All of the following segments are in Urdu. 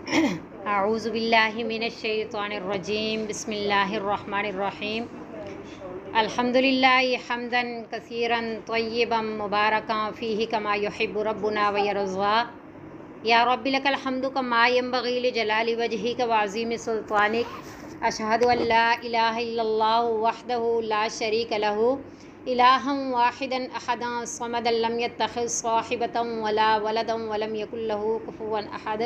اعوذ باللہ من الشیطان الرجیم بسم اللہ الرحمن الرحیم الحمدللہ حمدا کثیرا طیبا مبارکا فیہ کما یحب ربنا ویرضا یا رب لک الحمد کما ینبغی لجلال وجہک وعظیم سلطانک اشہد ان لا الہ الا اللہ وحدہ لا شریک لہ الہا واحدا احدا صمدا لم یتخذ صاحبۃ ولا ولدا ولم یکن لہ کفوا احد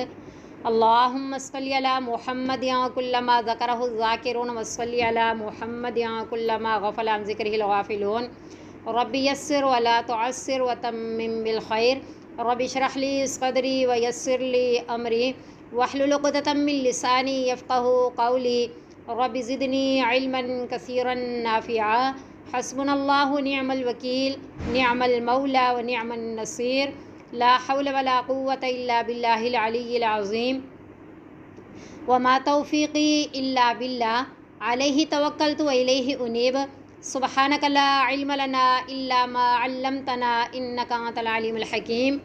اللہم صلی علی محمد کل ما ذکرہ الذاکرون وصلی علی محمد کل ما غفل عن ذکرہ الغافلون رب یسر ولا تعسر وتمم بالخیر رب اشرح لی صدری ویسر لی امری واحلل عقدۃ من لسانی یفقہوا قولی رب زدنی علما کثیرا نافعا حسبنا اللہ نعم الوکیل نعم المولا ونعم النصیر لا حول ولا قوة الا باللہ العلی العظیم وما توفیقی الا باللہ علیہ توکلت والیہ انیب سبحانک لا علم لنا الا ما علمتنا انک انت العلیم الحکیم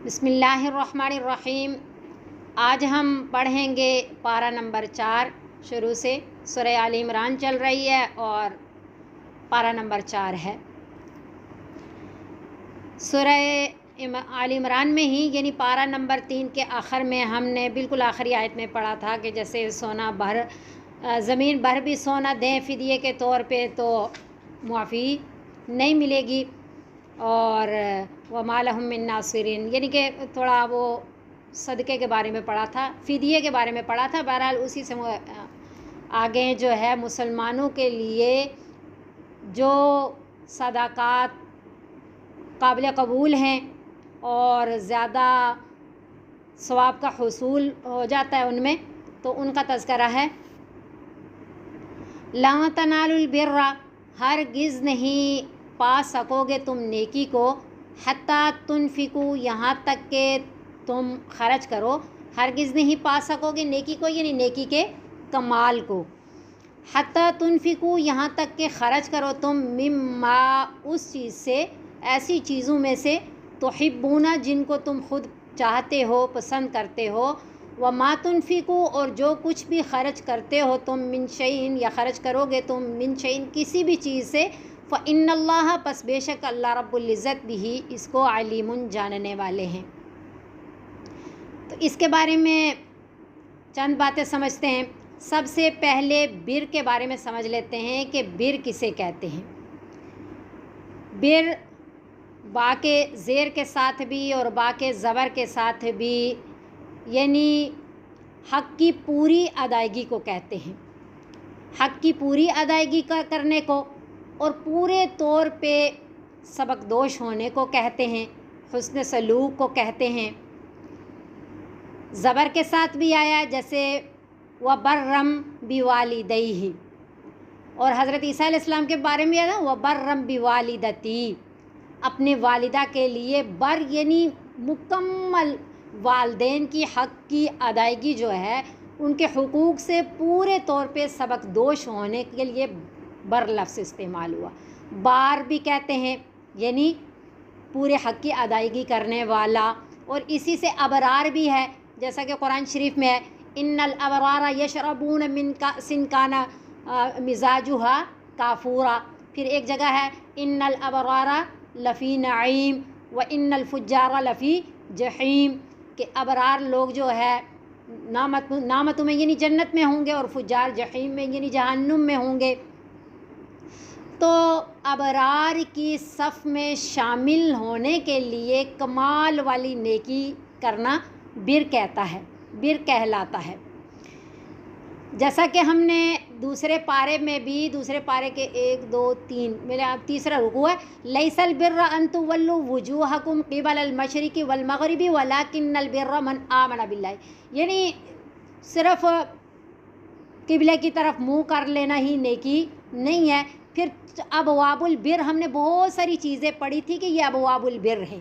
بسم اللہ الرحمن الرحیم۔ آج ہم پڑھیں گے پارہ نمبر 4 شروع سے۔ سورہ آل عمران چل رہی ہے اور پارہ نمبر 4 ہے۔ سورہ آل عمران میں ہی یعنی پارہ نمبر 3 کے آخر میں ہم نے بالکل آخری آیت میں پڑھا تھا کہ جیسے سونا بھر زمین بھر بھی سونا دیں فدیے کے طور پہ تو معافی نہیں ملے گی، اور وما لہم من ناصرین یعنی کہ تھوڑا وہ صدقے کے بارے میں پڑھا تھا، فدیے کے بارے میں پڑھا تھا۔ بہرحال اسی سے آگے جو ہے مسلمانوں کے لیے جو صدقات قابل قبول ہیں اور زیادہ ثواب کا حصول ہو جاتا ہے ان میں، تو ان کا تذکرہ ہے۔ لا تنالوا البر، ہرگز نہیں پا سکو گے تم نیکی کو، حتی تنفقوا، یہاں تک کہ تم خرچ کرو۔ ہرگز نہیں پا سکو گے نیکی کو یعنی نیکی کے کمال کو۔ حتی تنفقوا، یہاں تک کہ خرچ کرو تم، مما، اس چیز سے، ایسی چیزوں میں سے، تحبون، جن کو تم خود چاہتے ہو، پسند کرتے ہو، وما تنفقوا، اور جو کچھ بھی خرچ کرتے ہو تم، من شیء، یا خرچ کرو گے تم، من شیء، کسی بھی چیز سے، فإن اللہ، پس بے شک اللہ رب العزت بھی اس کو علیم، جاننے والے ہیں۔ تو اس کے بارے میں چند باتیں سمجھتے ہیں۔ سب سے پہلے بر کے بارے میں سمجھ لیتے ہیں کہ بر کسے کہتے ہیں۔ بر با کے زیر کے ساتھ بھی اور با کے زبر کے ساتھ بھی یعنی حق کی پوری ادائیگی کو کہتے ہیں۔ حق کی پوری ادائیگی کرنے کو اور پورے طور پہ سبکدوش ہونے کو کہتے ہیں، حسن سلوک کو کہتے ہیں۔ زبر کے ساتھ بھی آیا جیسے وَبَرًّا بِوَالِدَیْہِ، اور حضرت عیسیٰ علیہ السلام کے بارے میں آیا وَبَرًّا بِوَالِدَتِی، اپنے والدہ کے لیے بر یعنی مکمل والدین کی حق کی ادائیگی جو ہے، ان کے حقوق سے پورے طور پہ سبکدوش ہونے کے لیے بر لفظ استعمال ہوا۔ بار بھی کہتے ہیں یعنی پورے حق کی ادائیگی کرنے والا، اور اسی سے ابرار بھی ہے، جیسا کہ قرآن شریف میں ہے ان الابرار یشربون من کأس کان مزاجها کافورا۔ پھر ایک جگہ ہے ان الابرار لفی نعیم وان الفجار لفی جحیم، کہ ابرار لوگ جو ہے نعمتوں میں یعنی جنت میں ہوں گے، اور فجار جحیم میں یعنی جہنم میں ہوں گے۔ تو ابرار کی صف میں شامل ہونے کے لیے کمال والی نیکی کرنا بر کہتا ہے، بر کہلاتا ہے۔ جیسا کہ ہم نے دوسرے پارے میں بھی، دوسرے پارے کے 1 2 3 میرا تیسرا رکوع ہے، لیس البر ان تولوا وجوہکم قبل المشرق والمغرب ولکن البر من آمن باللہ، یعنی صرف قبلے کی طرف منہ کر لینا ہی نیکی نہیں ہے۔ پھر ابواب البر ہم نے بہت ساری چیزیں پڑھی تھی کہ یہ ابواب البر ہیں،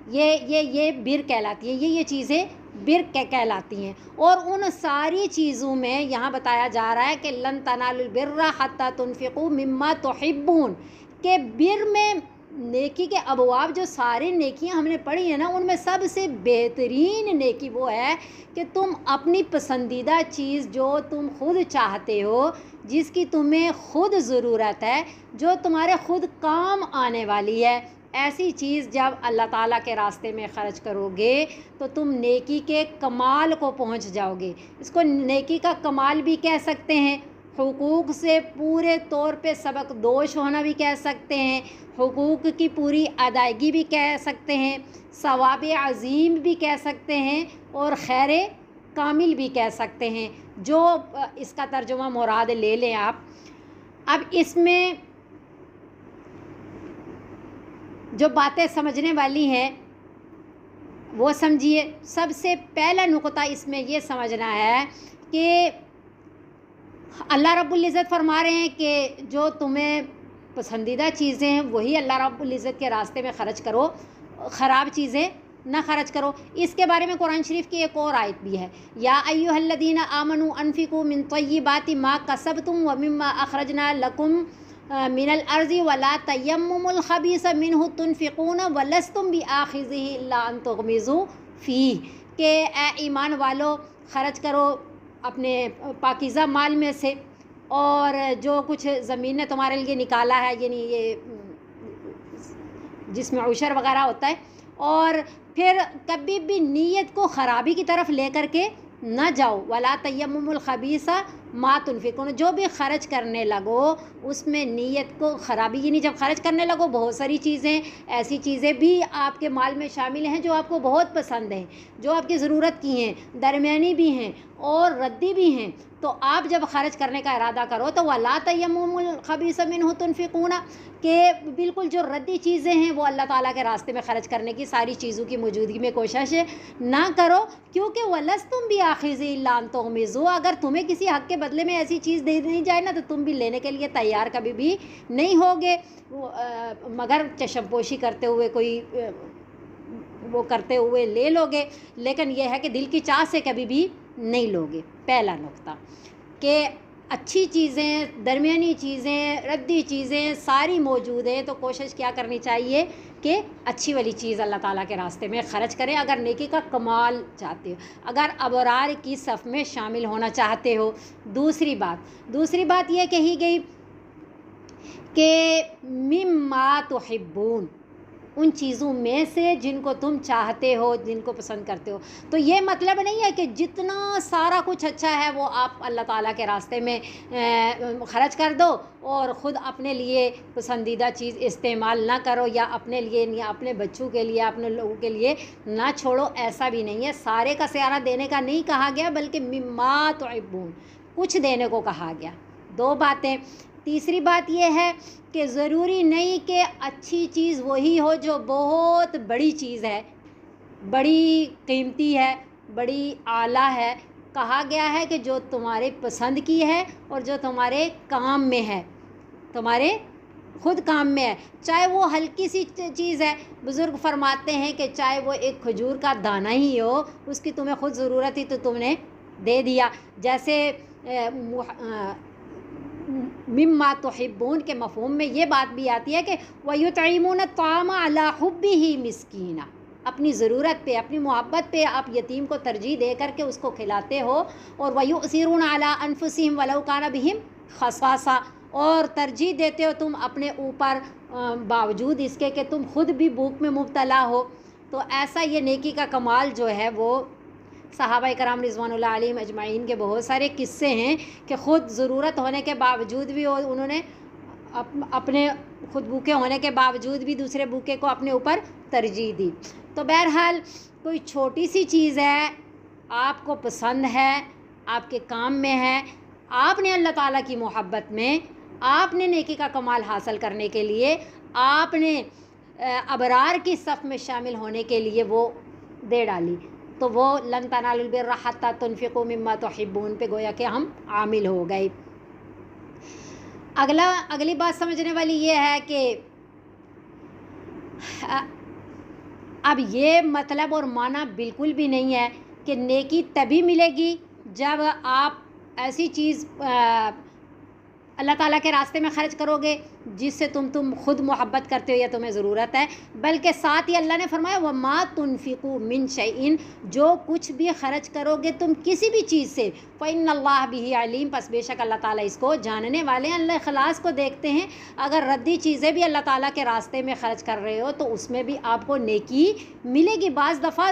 یہ بر کہلاتی ہیں، یہ چیزیں بر کہلاتی ہیں۔ اور ان ساری چیزوں میں یہاں بتایا جا رہا ہے کہ لن تنالوا البر حتی تنفقوا مما تحبون، کہ بر میں نیکی کے ابواب جو سارے نیکیاں ہم نے پڑھی ہیں نا، ان میں سب سے بہترین نیکی وہ ہے کہ تم اپنی پسندیدہ چیز جو تم خود چاہتے ہو، جس کی تمہیں خود ضرورت ہے، جو تمہارے خود کام آنے والی ہے، ایسی چیز جب اللہ تعالیٰ کے راستے میں خرچ کرو گے تو تم نیکی کے کمال کو پہنچ جاؤ گے۔ اس کو نیکی کا کمال بھی کہہ سکتے ہیں، حقوق سے پورے طور پہ سبق دوش ہونا بھی کہہ سکتے ہیں، حقوق کی پوری ادائیگی بھی کہہ سکتے ہیں، ثواب عظیم بھی کہہ سکتے ہیں، اور خیر کامل بھی کہہ سکتے ہیں، جو اس کا ترجمہ مراد لے لیں آپ۔ اب اس میں جو باتیں سمجھنے والی ہیں وہ سمجھیے۔ سب سے پہلا نقطہ اس میں یہ سمجھنا ہے کہ اللہ رب العزت فرما رہے ہیں کہ جو تمہیں پسندیدہ چیزیں ہیں وہی اللہ رب العزت کے راستے میں خرچ کرو، خراب چیزیں نہ خرچ کرو۔ اس کے بارے میں قرآن شریف کی ایک اور آیت بھی ہے، یا ایھا الذین آمنوا انفقوا من طیبات ما کسبتم ومما اخرجنا لکم من الارض ولا تیمموا الخبیث منہ تنفقون ولستم بآخذہ الا ان تغمضوا فیہ، کہ اے ایمان والو خرچ کرو اپنے پاکیزہ مال میں سے، اور جو کچھ زمین نے تمہارے لیے نکالا ہے، یعنی یہ جس میں عشر وغیرہ ہوتا ہے، اور پھر کبھی بھی نیت کو خرابی کی طرف لے کر کے نہ جاؤ، ولا تیمموا الخبیث ما تنفقون، جو بھی خرچ کرنے لگو اس میں نیت کو خرابی، یعنی جب خرچ کرنے لگو بہت ساری چیزیں، ایسی چیزیں بھی آپ کے مال میں شامل ہیں جو آپ کو بہت پسند ہیں، جو آپ کی ضرورت کی ہیں، درمیانی بھی ہیں اور ردی بھی ہیں، تو آپ جب خرچ کرنے کا ارادہ کرو تو وَلَا تَيَمُّمُوا الْخَبِيثَ مِنْهُ تُنْفِقُونَ، کہ بالکل جو ردی چیزیں ہیں وہ اللہ تعالیٰ کے راستے میں خرچ کرنے کی ساری چیزوں کی موجودگی میں کوشش نہ کرو، کیونکہ وَلَسْتُمْ بِآخِذِهِ إِلَّا أَن تُغْمِضُوا، اگر تمہیں کسی حق کے بدلے میں ایسی چیز دے دی جائے نا تو تم بھی لینے کے لیے تیار کبھی بھی نہیں ہوگے، مگر چشم پوشی کرتے ہوئے کوئی وہ کرتے ہوئے لے لوگے، لیکن یہ ہے کہ دل کی چاہ سے کبھی بھی نہیں لوگے۔ پہلا نقطہ کہ اچھی چیزیں، درمیانی چیزیں، ردی چیزیں ساری موجود ہیں، تو کوشش کیا کرنی چاہیے کہ اچھی والی چیز اللہ تعالیٰ کے راستے میں خرچ کریں اگر نیکی کا کمال چاہتے ہو، اگر ابرار کی صف میں شامل ہونا چاہتے ہو۔ دوسری بات یہ کہی گئی کہ مما تحبون، ان چیزوں میں سے جن کو تم چاہتے ہو، جن کو پسند کرتے ہو، تو یہ مطلب نہیں ہے کہ جتنا سارا کچھ اچھا ہے وہ آپ اللہ تعالیٰ کے راستے میں خرچ کر دو اور خود اپنے لیے پسندیدہ چیز استعمال نہ کرو، یا اپنے لیے یا اپنے بچوں کے لیے، اپنے لوگوں کے لیے نہ چھوڑو، ایسا بھی نہیں ہے۔ سارے کا سیارہ دینے کا نہیں کہا گیا، بلکہ مما تحبون، کچھ دینے کو کہا گیا۔ دو باتیں۔ تیسری بات یہ ہے کہ ضروری نہیں کہ اچھی چیز وہی ہو جو بہت بڑی چیز ہے، بڑی قیمتی ہے، بڑی اعلیٰ ہے۔ کہا گیا ہے کہ جو تمہارے پسند کی ہے اور جو تمہارے کام میں ہے، تمہارے خود کام میں ہے، چاہے وہ ہلکی سی چیز ہے۔ بزرگ فرماتے ہیں کہ چاہے وہ ایک کھجور کا دانہ ہی ہو، اس کی تمہیں خود ضرورت تھی تو تم نے دے دیا۔ جیسے مما تحبون کے مفہوم میں یہ بات بھی آتی ہے کہ وَيُطْعِمُونَ الطَّعَامَ عَلَىٰ حُبِّهِ مِسْكِينًا، اپنی ضرورت پہ، اپنی محبت پہ آپ یتیم کو ترجیح دے کر کے اس کو کھلاتے ہو، اور وَيُؤْثِرُونَ عَلَىٰ أَنفُسِهِمْ وَلَوْ كَانَ بِهِمْ خَصَاصَةٌ، اور ترجیح دیتے ہو تم اپنے اوپر باوجود اس کے کہ تم خود بھی بھوک میں مبتلا ہو۔ تو ایسا یہ نیکی کا کمال جو ہے وہ صحابہ کرام رضوان اللہ علیہم اجمعین کے بہت سارے قصے ہیں کہ خود ضرورت ہونے کے باوجود بھی انہوں نے اپنے خود بھوکے ہونے کے باوجود بھی دوسرے بھوکے کو اپنے اوپر ترجیح دی۔ تو بہرحال کوئی چھوٹی سی چیز ہے، آپ کو پسند ہے، آپ کے کام میں ہے، آپ نے اللہ تعالیٰ کی محبت میں، آپ نے نیکی کا کمال حاصل کرنے کے لیے، آپ نے ابرار کی صف میں شامل ہونے کے لیے وہ دے ڈالی، تو وہ لن تنالوا البر حتی تنفقوا مما تحبون پہ گویا کہ ہم عامل ہو گئے۔ اگلی بات سمجھنے والی یہ ہے کہ اب یہ مطلب اور معنی بالکل بھی نہیں ہے کہ نیکی تبھی ملے گی جب آپ ایسی چیز اللہ تعالیٰ کے راستے میں خرچ کرو گے جس سے تم خود محبت کرتے ہو یا تمہیں ضرورت ہے، بلکہ ساتھ ہی اللہ نے فرمایا وَمَا تُنْفِقُوا مِنْ شَيْءٍ، جو کچھ بھی خرچ کرو گے تم کسی بھی چیز سے، فَإِنَّ اللَّهَ بِهِ عَلِيمٌ، پس بے شک اللہ تعالیٰ اس کو جاننے والے ہیں، اللہ اخلاص کو دیکھتے ہیں۔ اگر ردی چیزیں بھی اللہ تعالیٰ کے راستے میں خرچ کر رہے ہو تو اس میں بھی آپ کو نیکی ملے گی۔ بعض دفعہ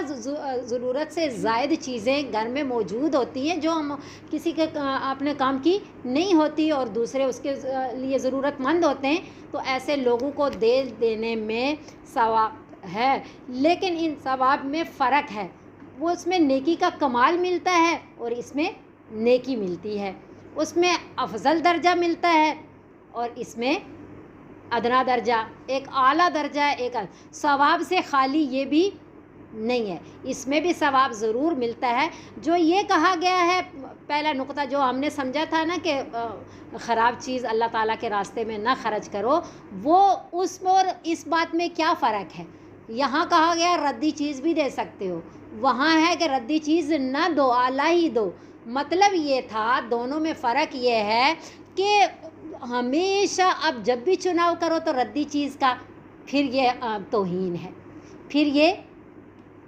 ضرورت سے زائد چیزیں گھر میں موجود ہوتی ہیں جو ہم کسی کے اپنے کام کی نہیں ہوتی اور دوسرے اس کے لیے ضرورت مند ہوتے ہیں، تو ایسے لوگوں کو دے دینے میں ثواب ہے، لیکن ان ثواب میں فرق ہے، وہ اس میں نیکی کا کمال ملتا ہے اور اس میں نیکی ملتی ہے، اس میں افضل درجہ ملتا ہے اور اس میں ادنا درجہ، ایک اعلیٰ درجہ ہے، ایک ثواب سے خالی یہ بھی نہیں ہے، اس میں بھی ثواب ضرور ملتا ہے۔ جو یہ کہا گیا ہے پہلا نقطہ جو ہم نے سمجھا تھا نا کہ خراب چیز اللہ تعالیٰ کے راستے میں نہ خرچ کرو، وہ اس میں اور اس بات میں کیا فرق ہے؟ یہاں کہا گیا ردی چیز بھی دے سکتے ہو، وہاں ہے کہ ردی چیز نہ دو، اعلیٰ ہی دو۔ مطلب یہ تھا دونوں میں فرق یہ ہے کہ ہمیشہ اب جب بھی چناؤ کرو تو ردی چیز کا، پھر یہ توہین ہے، پھر یہ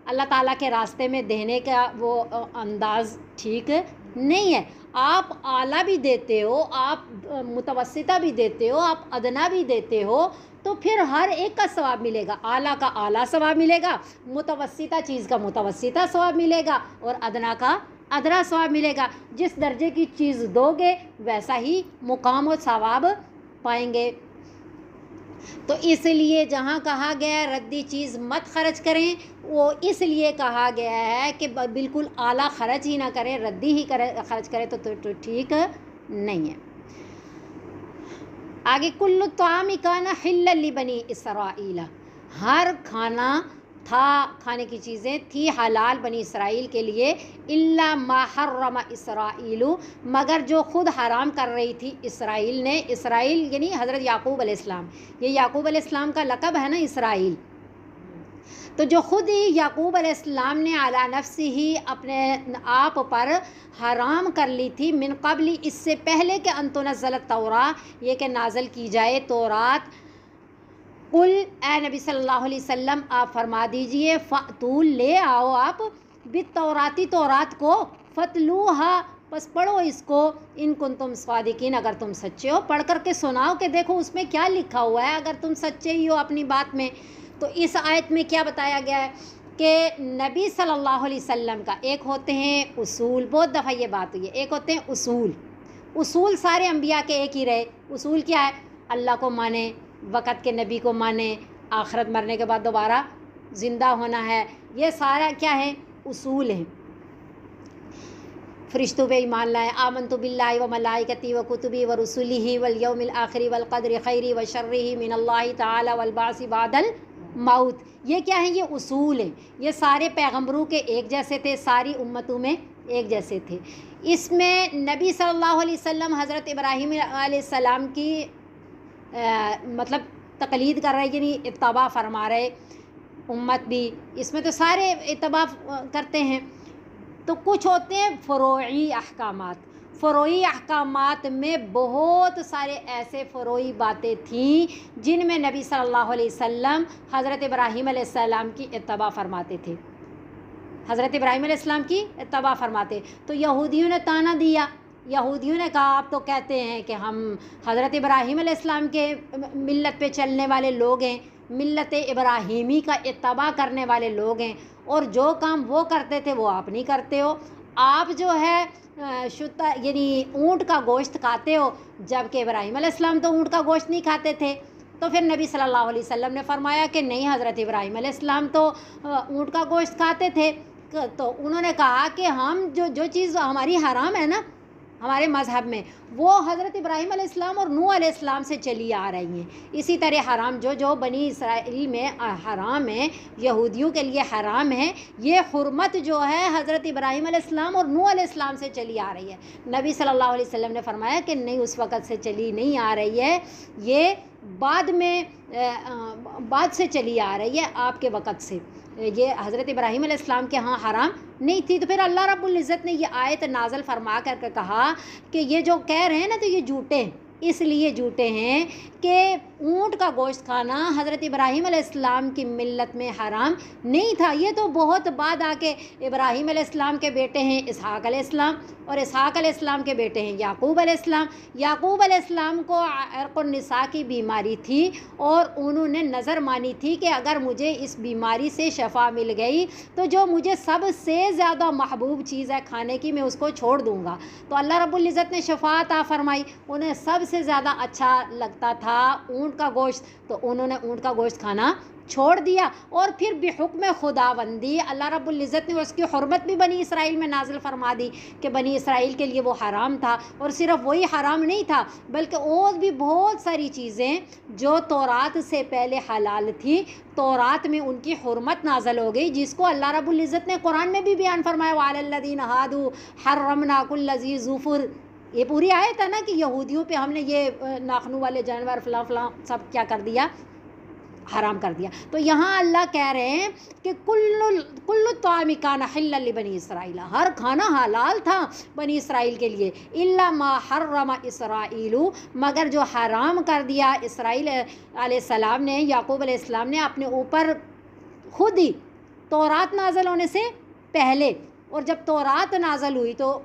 اللہ تعالیٰ کے راستے میں دینے کا وہ انداز ٹھیک نہیں ہے۔ آپ اعلیٰ بھی دیتے ہو، آپ متوسطہ بھی دیتے ہو، آپ ادنا بھی دیتے ہو، تو پھر ہر ایک کا ثواب ملے گا، اعلیٰ کا اعلیٰ ثواب ملے گا، متوسطہ چیز کا متوسطہ ثواب ملے گا اور ادنا کا ادنا ثواب ملے گا۔ جس درجے کی چیز دو گے ویسا ہی مقام و ثواب پائیں گے۔ تو اس لیے جہاں کہا گیا ہے ردی چیز مت خرچ کریں، وہ اس لیے کہا گیا ہے کہ بالکل اعلیٰ خرچ ہی نہ کریں، ردی ہی خرچ کریں تو ٹھیک نہیں ہے۔ آگے کل الطعام کان حلا لبنی اسرائیل، ہر کھانا تھا، کھانے کی چیزیں تھی حلال بنی اسرائیل کے لیے، الا ما حرم اسرائیل، مگر جو خود حرام کر رہی تھی اسرائیل نے، اسرائیل یعنی حضرت یعقوب علیہ السلام، یہ یعقوب علیہ السلام کا لقب ہے نا اسرائیل، تو جو خود ہی یعقوب علیہ السلام نے علی نفسی ہی اپنے آپ پر حرام کر لی تھی، من قبل اس سے پہلے کہ ان تنزل التوراۃ، یہ کہ نازل کی جائے تورات، قل اے نبی صلی اللہ علیہ وسلم آپ فرما دیجئے، فَأْتُوا لے آؤ آپ، بالتوراتی تورات کو، فَتْلُوہا بس پڑھو اس کو، ان کنتم صادقین اگر تم سچے ہو، پڑھ کر کے سناؤ کہ دیکھو اس میں کیا لکھا ہوا ہے اگر تم سچے ہی ہو اپنی بات میں۔ تو اس آیت میں کیا بتایا گیا ہے کہ نبی صلی اللہ علیہ وسلم کا ایک ہوتے ہیں اصول، بہت دفعہ یہ بات ہوئی ہے، ایک ہوتے ہیں اصول سارے انبیاء کے ایک ہی رہے۔ اصول کیا ہے؟ اللہ کو مانے، وقت کے نبی کو مانے، آخرت مرنے کے بعد دوبارہ زندہ ہونا ہے، یہ سارا کیا ہے؟ اصول ہیں۔ فرشتوں پہ ایمان لائیں، آمنت باللہ و ملائکتی و کتبی و رسولہ والیوم الآخر والقدر خیری و شرہ من اللہ تعالی والبعث بعد الموت، یہ کیا ہیں؟ یہ اصول ہیں، یہ سارے پیغمبروں کے ایک جیسے تھے، ساری امتوں میں ایک جیسے تھے۔ اس میں نبی صلی اللہ علیہ وسلم حضرت ابراہیم علیہ السلام کی مطلب تقلید کر رہے، یعنی اتباع فرما رہے، امت بھی اس میں تو سارے اتباع کرتے ہیں۔ تو کچھ ہوتے ہیں فروعی احکامات، فروعی احکامات میں بہت سارے ایسے فروعی باتیں تھیں جن میں نبی صلی اللہ علیہ وسلم حضرت ابراہیم علیہ السلام کی اتباع فرماتے تھے، حضرت ابراہیم علیہ السلام کی اتباع فرماتے۔ تو یہودیوں نے طعنہ دیا، یہودیوں نے کہا آپ تو کہتے ہیں کہ ہم حضرت ابراہیم علیہ السلام کے ملت پہ چلنے والے لوگ ہیں، ملت ابراہیمی کا اتباع کرنے والے لوگ ہیں، اور جو کام وہ کرتے تھے وہ آپ نہیں کرتے ہو، آپ جو ہے شتا یعنی اونٹ کا گوشت کھاتے ہو، جبکہ ابراہیم علیہ السلام تو اونٹ کا گوشت نہیں کھاتے تھے۔ تو پھر نبی صلی اللہ علیہ وسلم نے فرمایا کہ نہیں، حضرت ابراہیم علیہ السلام تو اونٹ کا گوشت کھاتے تھے۔ تو انہوں نے کہا کہ ہم جو چیز ہماری حرام ہے نا ہمارے مذہب میں، وہ حضرت ابراہیم علیہ السلام اور نوح علیہ السلام سے چلی آ رہی ہیں، اسی طرح حرام جو بنی اسرائیل میں حرام ہے، یہودیوں کے لیے حرام ہے، یہ حرمت جو ہے حضرت ابراہیم علیہ السلام اور نوح علیہ السلام سے چلی آ رہی ہے۔ نبی صلی اللہ علیہ وسلم نے فرمایا کہ نہیں، اس وقت سے چلی نہیں آ رہی ہے، یہ بعد سے چلی آ رہی ہے، آپ کے وقت سے، یہ حضرت ابراہیم علیہ السلام کے ہاں حرام نہیں تھی۔ تو پھر اللہ رب العزت نے یہ آیت نازل فرما کر کے کہا کہ یہ جو کہہ رہے ہیں نا تو یہ جھوٹے ہیں، اس لیے جھوٹے ہیں کہ اونٹ کا گوشت کھانا حضرت ابراہیم علیہ السلام کی ملت میں حرام نہیں تھا. یہ تو بہت بعد آ کے ابراہیم علیہ السلام کے بیٹے ہیں اسحاق علیہ السلام, اور اسحاق علیہ السلام کے بیٹے ہیں یعقوب علیہ السلام. یعقوب علیہ السلام کو عرق النساء کی بیماری تھی اور انہوں نے نظر مانی تھی کہ اگر مجھے اس بیماری سے شفا مل گئی تو جو مجھے سب سے زیادہ محبوب چیز ہے کھانے کی میں اس کو چھوڑ دوں گا. تو اللہ رب العزت نے شفا عطا فرمائی. انہیں سب سے زیادہ اچھا لگتا تھا اونٹ کا گوشت, تو انہوں نے اونٹ کا گوشت کھانا چھوڑ دیا. اور پھر بحکم خداوندی اللہ رب العزت نے اس کی حرمت بھی بنی اسرائیل میں نازل فرما دی کہ بنی اسرائیل کے لیے وہ حرام تھا. اور صرف وہی حرام نہیں تھا بلکہ اور بھی بہت ساری چیزیں جو تورات سے پہلے حلال تھی, تورات میں ان کی حرمت نازل ہو گئی, جس کو اللہ رب العزت نے قرآن میں بھی بیان فرمایا وعلی الذین ہادوا حرمنا کل ذی ظفر. یہ پوری آیت ہے نا کہ یہودیوں پہ ہم نے یہ ناخنوں والے جانور فلاں فلاں سب کیا کر دیا, حرام کر دیا. تو یہاں اللہ کہہ رہے ہیں کہ کل الطعام کان حلا لبنی اسرائیل, ہر کھانا حلال تھا بنی اسرائیل کے لیے, الا ما حرم اسرائیل, مگر جو حرام کر دیا اسرائیل علیہ السلام نے, یعقوب علیہ السلام نے اپنے اوپر خود ہی تورات نازل ہونے سے پہلے. اور جب تورات نازل ہوئی تو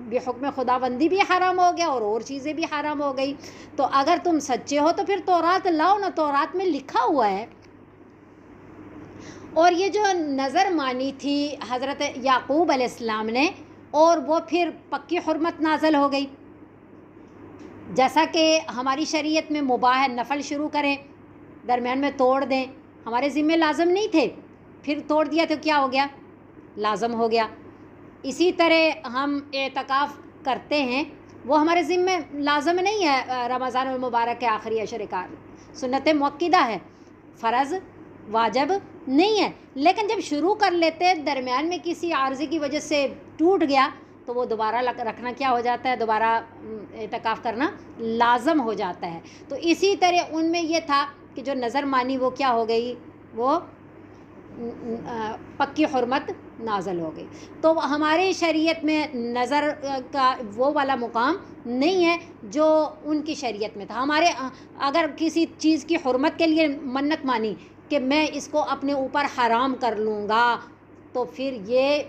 بحکم خداوندی بھی حرام ہو گیا اور چیزیں بھی حرام ہو گئی. تو اگر تم سچے ہو تو پھر تورات لاؤ نا, تورات میں لکھا ہوا ہے. اور یہ جو نظر مانی تھی حضرت یعقوب علیہ السلام نے, اور وہ پھر پکی حرمت نازل ہو گئی. جیسا کہ ہماری شریعت میں مباح ہے, نفل شروع کریں درمیان میں توڑ دیں, ہمارے ذمہ لازم نہیں تھے, پھر توڑ دیا تو کیا ہو گیا, لازم ہو گیا. اسی طرح ہم اعتکاف کرتے ہیں, وہ ہمارے ذمہ لازم نہیں ہے رمضان المبارک کے آخری اشرکار, سنت مؤکدہ ہے, فرض واجب نہیں ہے. لیکن جب شروع کر لیتے درمیان میں کسی عارضی کی وجہ سے ٹوٹ گیا تو وہ دوبارہ رکھنا کیا ہو جاتا ہے, دوبارہ اعتکاف کرنا لازم ہو جاتا ہے. تو اسی طرح ان میں یہ تھا کہ جو نظر مانی وہ کیا ہو گئی, وہ پکی حرمت نازل ہو گئی. تو ہمارے شریعت میں نظر کا وہ والا مقام نہیں ہے جو ان کی شریعت میں تھا. ہمارے اگر کسی چیز کی حرمت کے لیے منت مانی کہ میں اس کو اپنے اوپر حرام کر لوں گا, تو پھر یہ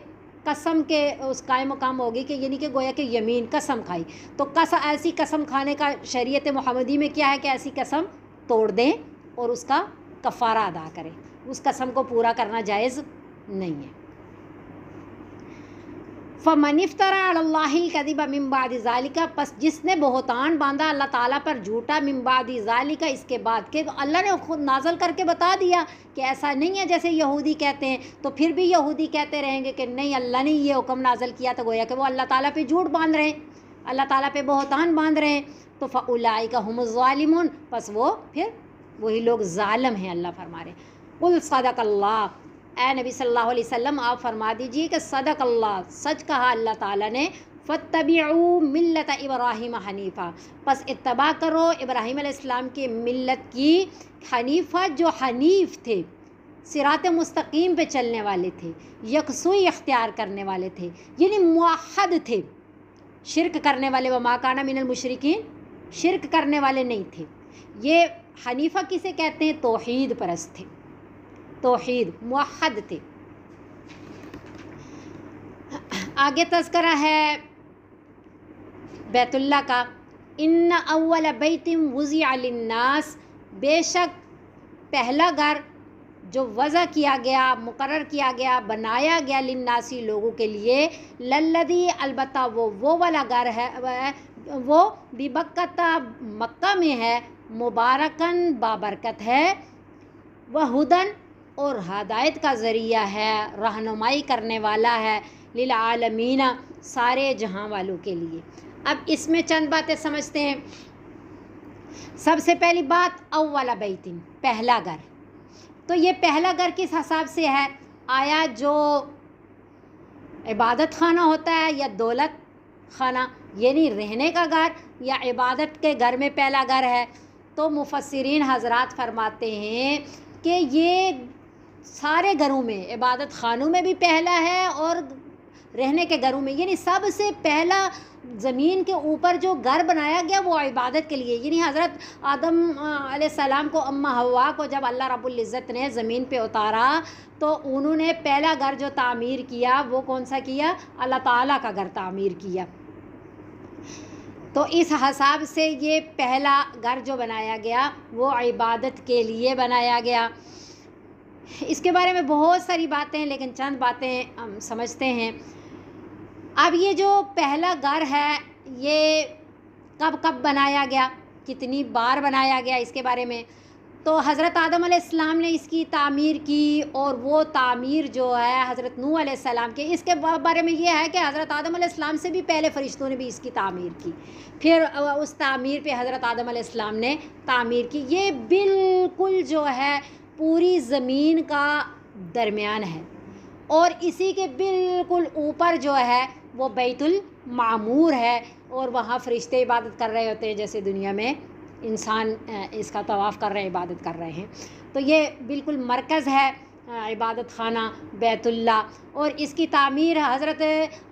قسم کے اس قائم مقام ہوگی کہ یعنی کہ گویا کہ یمین قسم کھائی. تو ایسی قسم کھانے کا شریعت محمدی میں کیا ہے کہ ایسی قسم توڑ دیں اور اس کا کفارہ ادا کریں, اس قسم کو پورا کرنا جائز نہیں ہے. فَمَنِ افْتَرَىٰ عَلَى اللَّهِ الْكَذِبَ مِن بَعْدِ ذَلِكَ, پس جس نے بہتان باندھا اللہ تعالیٰ پر جھوٹا, من بعد ذالک, اس کے بعد کہ اللہ نے خود نازل کر کے بتا دیا کہ ایسا نہیں ہے جیسے یہودی کہتے ہیں. تو پھر بھی یہودی کہتے رہیں گے کہ نہیں اللہ نے یہ حکم نازل کیا, تو گویا کہ وہ اللہ تعالیٰ پہ جھوٹ باندھ رہے ہیں, اللہ تعالیٰ پہ بہتان باندھ رہے ہیں. تو فَأُولَٰئِکَ هُمُ الظَّالِمُونَ, پس وہ پھر وہی لوگ ظالم ہیں. اللہ فرما رہے ہیں قُلْ صَدَقَ اللَّهُ, اے نبی صلی اللہ علیہ وسلم آپ فرما دیجئے کہ صدق اللہ, سچ کہا اللہ تعالیٰ نے. فَاتَّبِعُوا مِلَّةَ إِبْرَاهِيمَ حَنِیفًا, پس اتباع کرو ابراہیم علیہ السلام کی ملت کی, حنیفہ جو حنیف تھے, صراط مستقیم پہ چلنے والے تھے, یکسوئی اختیار کرنے والے تھے, یعنی موحد تھے, شرک کرنے والے, وَمَا كَانَ مِنَ الْمُشْرِكِينَ, شرک کرنے والے نہیں تھے. یہ حنیفہ کسے کہتے ہیں, توحید پرست تھے, توحید موحد تھے. آگے تذکرہ ہے بیت اللہ کا, ان اول بیت وضع للناس, بے شک پہلا گھر جو وضع کیا گیا, مقرر کیا گیا, بنایا گیا, للناسی لوگوں کے لیے, للذی, البتہ وہ والا گھر ہے, وہ ببکہ مکہ میں ہے, مبارکن بابرکت ہے, وہدن, اور ہدایت کا ذریعہ ہے, رہنمائی کرنے والا ہے, للعالمین, سارے جہاں والوں کے لیے. اب اس میں چند باتیں سمجھتے ہیں. سب سے پہلی بات اول بیت, پہلا گھر. تو یہ پہلا گھر کس حساب سے ہے, آیا جو عبادت خانہ ہوتا ہے یا دولت خانہ, یعنی رہنے کا گھر, یا عبادت کے گھر میں پہلا گھر ہے. تو مفسرین حضرات فرماتے ہیں کہ یہ سارے گھروں میں, عبادت خانوں میں بھی پہلا ہے اور رہنے کے گھروں میں، یعنی سب سے پہلا زمین کے اوپر جو گھر بنایا گیا وہ عبادت کے لیے، یعنی حضرت آدم علیہ السلام کو، اماں حوا کو جب اللہ رب العزت نے زمین پہ اتارا تو انہوں نے پہلا گھر جو تعمیر کیا وہ کون سا کیا؟ اللہ تعالیٰ کا گھر تعمیر کیا۔ تو اس حساب سے یہ پہلا گھر جو بنایا گیا وہ عبادت کے لیے بنایا گیا۔ اس کے بارے میں بہت ساری باتیں ہیں، لیکن چند باتیں ہم سمجھتے ہیں۔ اب یہ جو پہلا گھر ہے یہ کب کب بنایا گیا، کتنی بار بنایا گیا، اس کے بارے میں تو حضرت آدم علیہ السلام نے اس کی تعمیر کی، اور وہ تعمیر جو ہے حضرت نوح علیہ السلام کے، اس کے بارے میں یہ ہے کہ حضرت آدم علیہ السلام سے بھی پہلے فرشتوں نے بھی اس کی تعمیر کی، پھر اس تعمیر پہ حضرت آدم علیہ السلام نے تعمیر کی۔ یہ بالکل جو ہے پوری زمین کا درمیان ہے، اور اسی کے بالکل اوپر جو ہے وہ بیت المعمور ہے، اور وہاں فرشتے عبادت کر رہے ہوتے ہیں جیسے دنیا میں انسان اس کا طواف کر رہے ہیں، عبادت کر رہے ہیں۔ تو یہ بالکل مرکز ہے عبادت خانہ بیت اللہ، اور اس کی تعمیر حضرت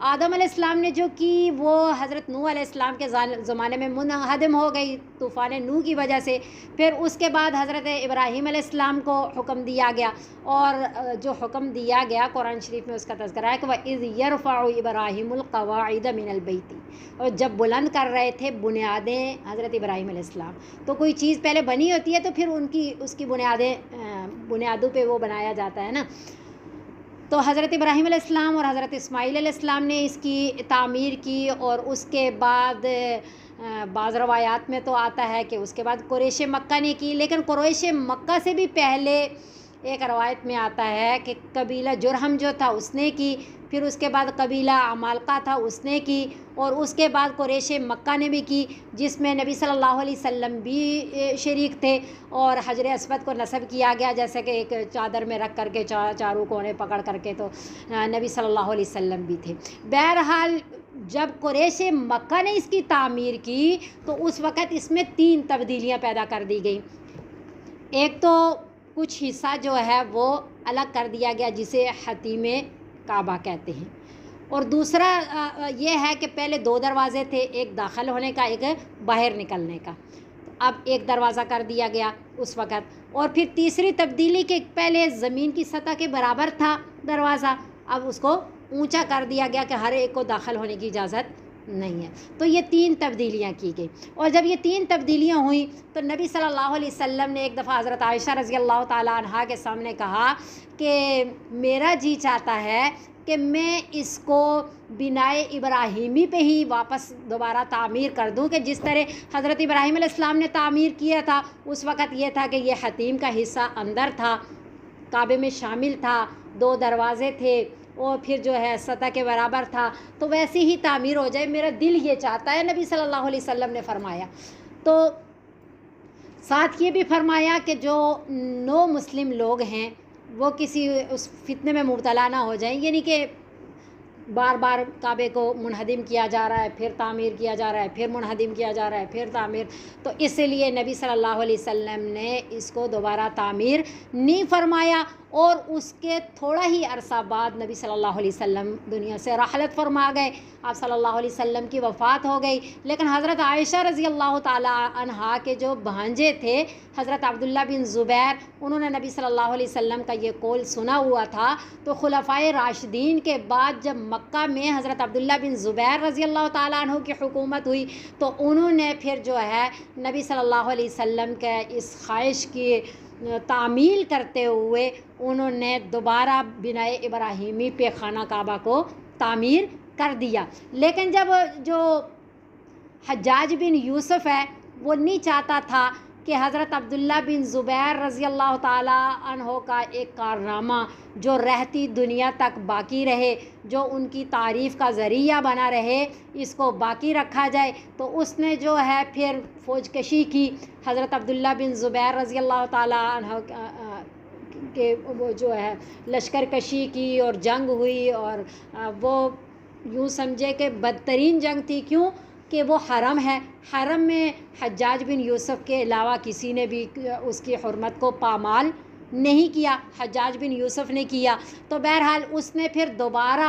آدم علیہ السلام نے جو کی وہ حضرت نوح علیہ السلام کے زمانے میں منہدم ہو گئی طوفان نوح کی وجہ سے۔ پھر اس کے بعد حضرت ابراہیم علیہ السلام کو حکم دیا گیا، اور جو حکم دیا گیا قرآن شریف میں اس کا تذکرہ ہے کہ وَإِذْ يَرْفَعُ إِبْرَاهِيمُ الْقَوَاعِدَ مِنَ الْبَيْتِ، اور جب بلند کر رہے تھے بنیادیں حضرت ابراہیم علیہ السلام۔ تو کوئی چیز پہلے بنی ہوتی ہے تو پھر اس کی بنیادوں پہ وہ بنایا جاتا ہے نا۔ تو حضرت ابراہیم علیہ السلام اور حضرت اسماعیل علیہ السلام نے اس کی تعمیر کی، اور اس کے بعد بعض روایات میں تو آتا ہے کہ اس کے بعد قریش مکہ نے کی، لیکن قریش مکہ سے بھی پہلے ایک روایت میں آتا ہے کہ قبیلہ جرہم جو تھا اس نے کی، پھر اس کے بعد قبیلہ عمالقہ تھا اس نے کی، اور اس کے بعد قریش مکہ نے بھی کی، جس میں نبی صلی اللہ علیہ وسلم بھی شریک تھے، اور حجر اسود کو نصب کیا گیا جیسے کہ ایک چادر میں رکھ کر کے چاروں کونے پکڑ کر کے، تو نبی صلی اللہ علیہ وسلم بھی تھے۔ بہرحال جب قریش مکہ نے اس کی تعمیر کی تو اس وقت اس میں 3 تبدیلیاں پیدا کر دی گئیں۔ ایک تو کچھ حصہ جو ہے وہ الگ کر دیا گیا جسے حتیم کعبہ کہتے ہیں، اور دوسرا یہ ہے کہ پہلے 2 دروازے تھے، ایک داخل ہونے کا، ایک باہر نکلنے کا، اب ایک دروازہ کر دیا گیا اس وقت۔ اور پھر تیسری تبدیلی کہ پہلے زمین کی سطح کے برابر تھا دروازہ، اب اس کو اونچا کر دیا گیا کہ ہر ایک کو داخل ہونے کی اجازت نہیں ہے۔ تو یہ 3 تبدیلیاں کی گئی، اور جب یہ 3 تبدیلیاں ہوئیں تو نبی صلی اللہ علیہ وسلم نے ایک دفعہ حضرت عائشہ رضی اللہ تعالیٰ عنہا کے سامنے کہا کہ میرا جی چاہتا ہے کہ میں اس کو بنائے ابراہیمی پہ ہی واپس دوبارہ تعمیر کر دوں، کہ جس طرح حضرت ابراہیم علیہ السلام نے تعمیر کیا تھا اس وقت یہ تھا کہ یہ حتیم کا حصہ اندر تھا، کعبے میں شامل تھا، 2 دروازے تھے، اور پھر جو ہے سطح کے برابر تھا، تو ویسے ہی تعمیر ہو جائے، میرا دل یہ چاہتا ہے، نبی صلی اللہ علیہ وسلم نے فرمایا۔ تو ساتھ یہ بھی فرمایا کہ جو نو مسلم لوگ ہیں وہ کسی اس فتنے میں مبتلا نہ ہو جائیں، یعنی کہ بار بار کعبے کو منہدم کیا جا رہا ہے، پھر تعمیر کیا جا رہا ہے، پھر منہدم کیا جا رہا ہے، پھر تعمیر، تو اس لیے نبی صلی اللہ علیہ وسلم نے اس کو دوبارہ تعمیر نہیں فرمایا، اور اس کے تھوڑا ہی عرصہ بعد نبی صلی اللہ علیہ وسلم دنیا سے رحلت فرما گئے، آپ صلی اللہ علیہ وسلم کی وفات ہو گئی۔ لیکن حضرت عائشہ رضی اللہ تعالیٰ عنہا کے جو بھانجے تھے حضرت عبداللہ بن زبیر، انہوں نے نبی صلی اللہ علیہ وسلم کا یہ قول سنا ہوا تھا، تو خلفائے راشدین کے بعد جب مکہ میں حضرت عبداللہ بن زبیر رضی اللہ تعالیٰ عنہ کی حکومت ہوئی تو انہوں نے پھر جو ہے نبی صلی اللہ علیہ وسلم کے اس خواہش کی تعمیل کرتے ہوئے انہوں نے دوبارہ بنائے ابراہیمی پہ خانہ کعبہ کو تعمیر کر دیا۔ لیکن جب جو حجاج بن یوسف ہے وہ نہیں چاہتا تھا کہ حضرت عبداللہ بن زبیر رضی اللہ تعالیٰ عنہ کا ایک کارنامہ جو رہتی دنیا تک باقی رہے، جو ان کی تعریف کا ذریعہ بنا رہے، اس کو باقی رکھا جائے، تو اس نے جو ہے پھر فوج کشی کی، حضرت عبداللہ بن زبیر رضی اللہ تعالیٰ عنہ کہ وہ جو ہے لشکر کشی کی اور جنگ ہوئی، اور وہ یوں سمجھے کہ بدترین جنگ تھی، کیوں کہ وہ حرم ہے، حرم میں حجاج بن یوسف کے علاوہ کسی نے بھی اس کی حرمت کو پامال نہیں کیا، حجاج بن یوسف نے کیا۔ تو بہرحال اس نے پھر دوبارہ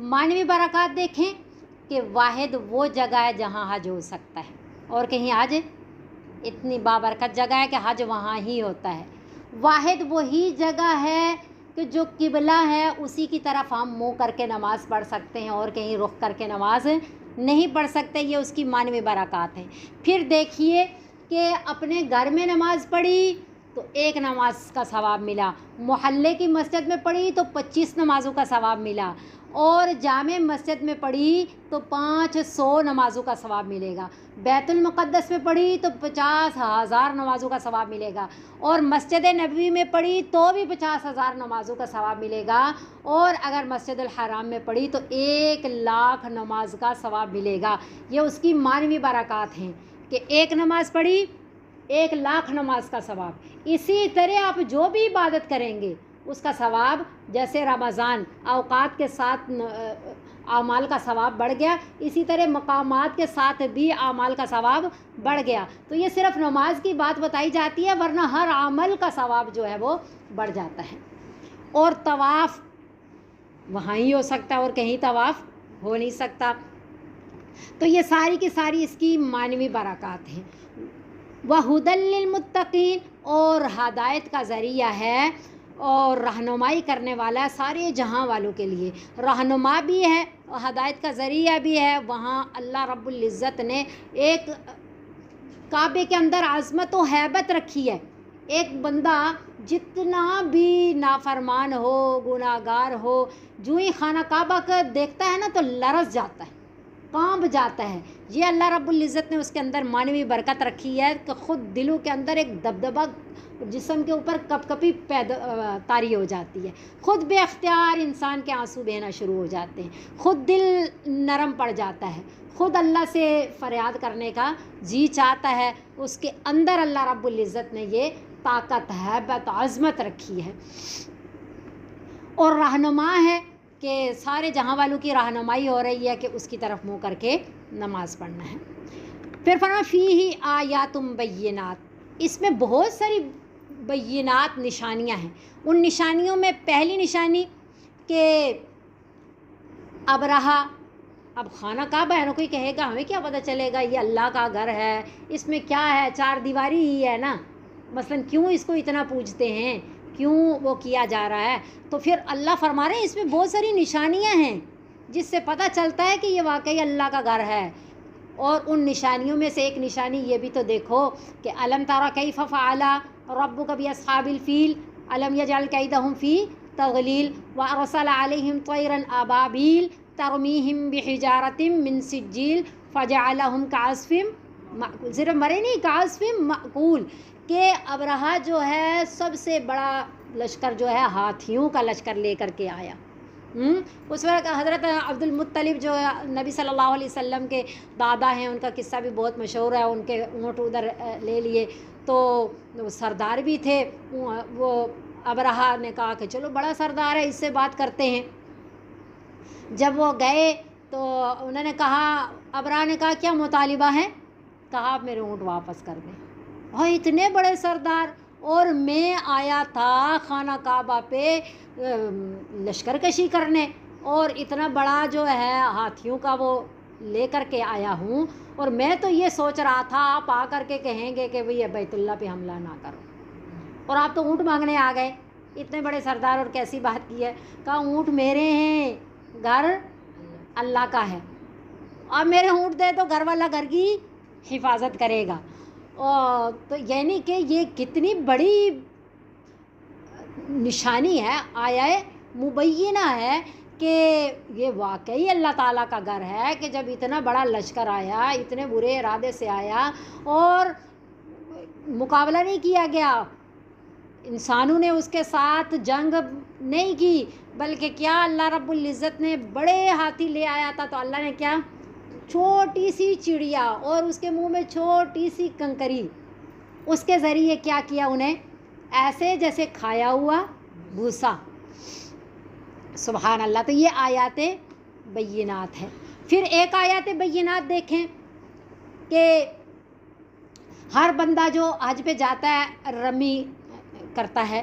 معنوی برکات دیکھیں کہ واحد وہ جگہ ہے جہاں حج ہو سکتا ہے، اور کہیں حج اتنی بابرکت جگہ ہے کہ حج وہاں ہی ہوتا ہے۔ واحد وہی جگہ ہے کہ جو قبلہ ہے اسی کی طرف ہم منہ کر کے نماز پڑھ سکتے ہیں، اور کہیں رخ کر کے نماز نہیں پڑھ سکتے، یہ اس کی معنوی برکات ہیں۔ پھر دیکھیے کہ اپنے گھر میں نماز پڑھی تو 1 نماز کا ثواب ملا، محلے کی مسجد میں پڑھی تو 25 نمازوں کا ثواب ملا، اور جامع مسجد میں پڑھی تو 500 نمازوں کا ثواب ملے گا، بیت المقدس میں پڑھی تو 50,000 نمازوں کا ثواب ملے گا، اور مسجد نبوی میں پڑھی تو بھی 50,000 نمازوں کا ثواب ملے گا، اور اگر مسجد الحرام میں پڑھی تو 1,00,000 نماز کا ثواب ملے گا۔ یہ اس کی معنوی برکات ہیں کہ 1 نماز پڑھی 1,00,000 نماز کا ثواب۔ اسی طرح آپ جو بھی عبادت کریں گے اس کا ثواب، جیسے رمضان اوقات کے ساتھ اعمال کا ثواب بڑھ گیا، اسی طرح مقامات کے ساتھ بھی اعمال کا ثواب بڑھ گیا۔ تو یہ صرف نماز کی بات بتائی جاتی ہے، ورنہ ہر عمل کا ثواب جو ہے وہ بڑھ جاتا ہے۔ اور طواف وہاں ہی ہو سکتا ہے اور کہیں طواف ہو نہیں سکتا۔ تو یہ ساری کی ساری اس کی معنوی برکات ہیں۔ وَهُدًى لِّلْمُتَّقِينَ، اور ہدایت کا ذریعہ ہے اور رہنمائی کرنے والا سارے جہاں والوں کے لیے، رہنما بھی ہے اور ہدایت کا ذریعہ بھی ہے۔ وہاں اللہ رب العزت نے ایک کعبے کے اندر عظمت و ہیبت رکھی ہے۔ ایک بندہ جتنا بھی نافرمان ہو، گناہ گار ہو، جو ہی خانہ کعبہ کا دیکھتا ہے نا تو لرز جاتا ہے، کانپ جاتا ہے۔ یہ اللہ رب العزت نے اس کے اندر معنوی برکت رکھی ہے کہ خود دلوں کے اندر ایک دبدبہ، جسم کے اوپر کپ کپی طاری ہو جاتی ہے، خود بے اختیار انسان کے آنسو بہنا شروع ہو جاتے ہیں، خود دل نرم پڑ جاتا ہے، خود اللہ سے فریاد کرنے کا جی چاہتا ہے۔ اس کے اندر اللہ رب العزت نے یہ طاقت، ہیبت، عظمت رکھی ہے، اور رہنما ہے کہ سارے جہاں والوں کی رہنمائی ہو رہی ہے کہ اس کی طرف منہ کر کے نماز پڑھنا ہے۔ پھر فرمایا فیہ آیات بینات، اس میں بہت ساری بینات نشانیاں ہیں۔ ان نشانیوں میں پہلی نشانی کہ ابرہا، اب خانہ کعبہ ہے نا، کوئی کہے گا ہمیں کیا پتہ چلے گا یہ اللہ کا گھر ہے، اس میں کیا ہے، 4 دیواری ہی ہے نا، مثلا کیوں اس کو اتنا پوجتے ہیں، کیوں وہ کیا جا رہا ہے؟ تو پھر اللہ فرما رہے ہیں اس میں بہت ساری نشانیاں ہیں جس سے پتہ چلتا ہے کہ یہ واقعی اللہ کا گھر ہے۔ اور ان نشانیوں میں سے ایک نشانی یہ بھی تو دیکھو کہ الم تری کیف فعل ربک باصحاب الفیل الم یجعل کیدہم فی تضلیل وارسل علیہم طیرا ابابیل ترمیہم بحجارۃ من سجیل فجعلہم کعصف مأکول، صرف مرے نہیں، کعصف مأکول، کہ ابرہا جو ہے سب سے بڑا لشکر جو ہے ہاتھیوں کا لشکر لے کر کے آیا۔ اس وقت حضرت عبد المطلب جو نبی صلی اللہ علیہ وسلم کے دادا ہیں، ان کا قصہ بھی بہت مشہور ہے، ان کے اونٹ ادھر لے لیے تو وہ سردار بھی تھے، وہ ابرہا نے کہا کہ چلو بڑا سردار ہے اس سے بات کرتے ہیں۔ جب وہ گئے تو انہوں نے کہا، ابرہا نے کہا کیا مطالبہ ہے؟ کہا آپ میرے اونٹ واپس کر دیں۔ اور اتنے بڑے سردار، اور میں آیا تھا خانہ کعبہ پہ لشکر کشی کرنے، اور اتنا بڑا جو ہے ہاتھیوں کا وہ لے کر کے آیا ہوں، اور میں تو یہ سوچ رہا تھا آپ آ کر کے کہیں گے کہ بھئی بیت اللہ پہ حملہ نہ کرو، اور آپ تو اونٹ مانگنے آ گئے، اتنے بڑے سردار، اور کیسی بات کی ہے؟ کہا اونٹ میرے ہیں، گھر اللہ کا ہے، اور میرے اونٹ دے تو گھر والا گھر کی حفاظت کرے گا۔ تو یعنی کہ یہ کتنی بڑی نشانی ہے، آیا مبینہ ہے کہ یہ واقعی اللہ تعالیٰ کا گھر ہے، کہ جب اتنا بڑا لشکر آیا، اتنے برے ارادے سے آیا اور مقابلہ نہیں کیا گیا، انسانوں نے اس کے ساتھ جنگ نہیں کی، بلکہ کیا اللہ رب العزت نے بڑے ہاتھی لے آیا تھا، تو اللہ نے کیا، چھوٹی سی چڑیا اور اس کے منہ میں چھوٹی سی کنکری، اس کے ذریعے کیا کیا انہیں، ایسے جیسے کھایا ہوا بھوسا۔ سبحان اللہ۔ تو یہ آیات بینات ہے۔ پھر ایک آیات بینات دیکھیں کہ ہر بندہ جو حج پہ جاتا ہے رمی کرتا ہے،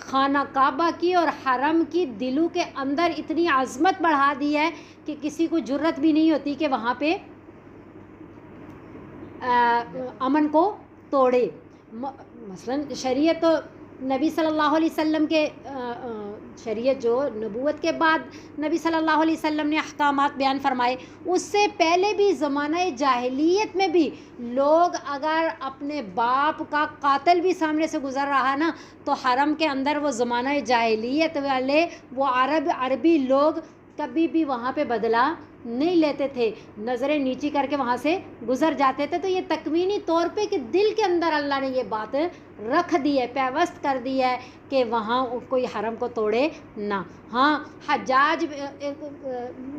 خانہ کعبہ کی اور حرم کی دلوں کے اندر اتنی عظمت بڑھا دی ہے کہ کسی کو جرت بھی نہیں ہوتی کہ وہاں پہ امن کو توڑے. مثلا شریعت تو نبی صلی اللہ علیہ وسلم کے شریعت جو نبوت کے بعد نبی صلی اللہ علیہ وسلم نے احکامات بیان فرمائے، اس سے پہلے بھی زمانہ جاہلیت میں بھی لوگ اگر اپنے باپ کا قاتل بھی سامنے سے گزر رہا نا تو حرم کے اندر وہ زمانہ جاہلیت والے وہ عربی لوگ کبھی بھی وہاں پہ بدلہ نہیں لیتے تھے، نظریں نیچی کر کے وہاں سے گزر جاتے تھے. تو یہ تکوینی طور پہ کہ دل کے اندر اللہ نے یہ بات رکھ دی ہے، پیوست کر دی ہے کہ وہاں کوئی حرم کو توڑے نہ. ہاں حجاج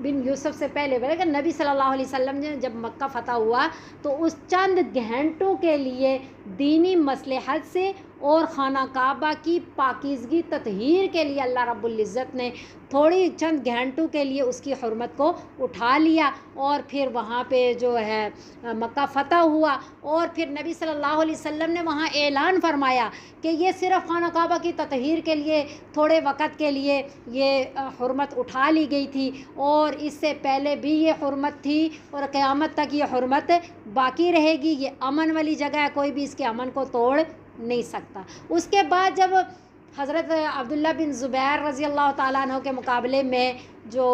بن یوسف سے پہلے بولے کہ نبی صلی اللہ علیہ وسلم نے جب مکہ فتح ہوا تو اس چند گھنٹوں کے لیے دینی مصلحت سے اور خانہ کعبہ کی پاکیزگی تطہیر کے لیے اللہ رب العزت نے تھوڑی چند گھنٹوں کے لیے اس کی حرمت کو اٹھا لیا، اور پھر وہاں پہ جو ہے مکہ فتح ہوا. اور پھر نبی صلی اللہ علیہ وسلم نے وہاں اعلان فرمایا کہ یہ صرف خانہ کعبہ کی تطہیر کے لیے تھوڑے وقت کے لیے یہ حرمت اٹھا لی گئی تھی، اور اس سے پہلے بھی یہ حرمت تھی اور قیامت تک یہ حرمت باقی رہے گی. یہ امن والی جگہ ہے، کوئی بھی اس کے امن کو توڑ نہیں سکتا. اس کے بعد جب حضرت عبداللہ بن زبیر رضی اللہ تعالیٰ عنہ کے مقابلے میں جو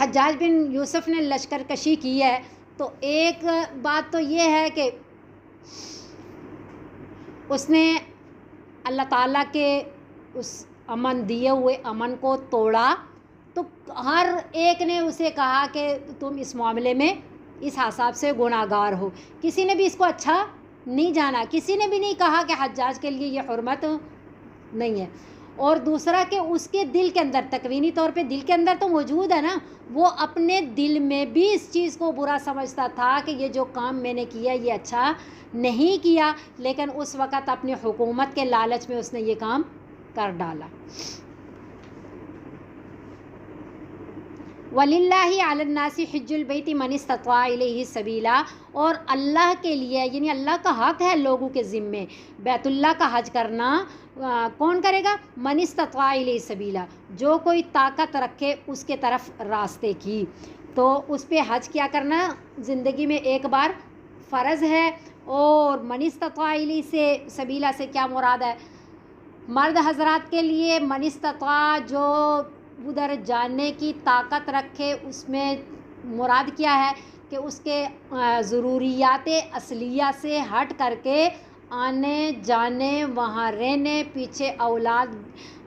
حجاج بن یوسف نے لشکر کشی کی ہے، تو ایک بات تو یہ ہے کہ اس نے اللہ تعالیٰ کے اس امن دیے ہوئے امن کو توڑا. تو ہر ایک نے اسے کہا کہ تم اس معاملے میں اس حساب سے گناہ گار ہو. کسی نے بھی اس کو اچھا نہیں جانا، کسی نے بھی نہیں کہا کہ حجاج کے لیے یہ حرمت نہیں ہے. اور دوسرا کہ اس کے دل کے اندر تکوینی طور پہ دل کے اندر تو موجود ہے نا، وہ اپنے دل میں بھی اس چیز کو برا سمجھتا تھا کہ یہ جو کام میں نے کیا یہ اچھا نہیں کیا، لیکن اس وقت اپنی حکومت کے لالچ میں اس نے یہ کام کر ڈالا. وَلِلَّهِ عَلَى النَّاسِ حِجُّ الْبَيْتِ مَنِ اسْتَطَاعَ إِلَيْهِ سَبِيلًا، اور اللہ کے لیے یعنی اللہ کا حق ہے لوگوں کے ذمے بیت اللہ کا حج کرنا. کون کرے گا؟ من استطاع الیہ سبیلا، جو کوئی طاقت رکھے اس کے طرف راستے کی. تو اس پہ حج کیا کرنا زندگی میں ایک بار فرض ہے. اور من استطاع الیہ سے سبیلا سے کیا مراد ہے؟ مرد حضرات کے لیے من استطاع جو ادھر جانے کی طاقت رکھے، اس میں مراد کیا ہے کہ اس کے ضروریات اصلیہ سے ہٹ کر کے آنے جانے وہاں رہنے، پیچھے اولاد